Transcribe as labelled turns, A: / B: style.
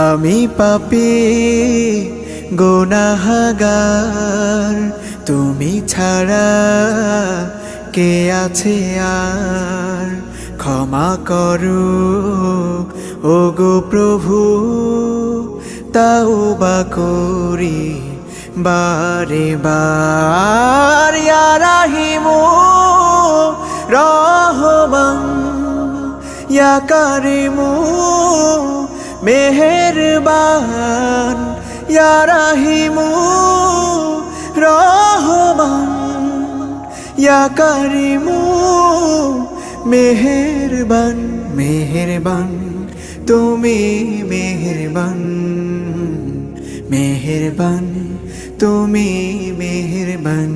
A: আমি পাপী গুনাহগার, তুমি ছাড়া কে আছে আর? ক্ষমা করো ওগো প্রভু, তাওবা করি বারে বার। ইয়া রাহিমু রহমান, ইয়া কারিমু মেহেরবান, ইয়া রাহিমু রহমান, ইয়া কারিমু মেহেরবান। মেহেরবান তুমি মেহেরবান, মেহেরবান তুমি মেহেরবান।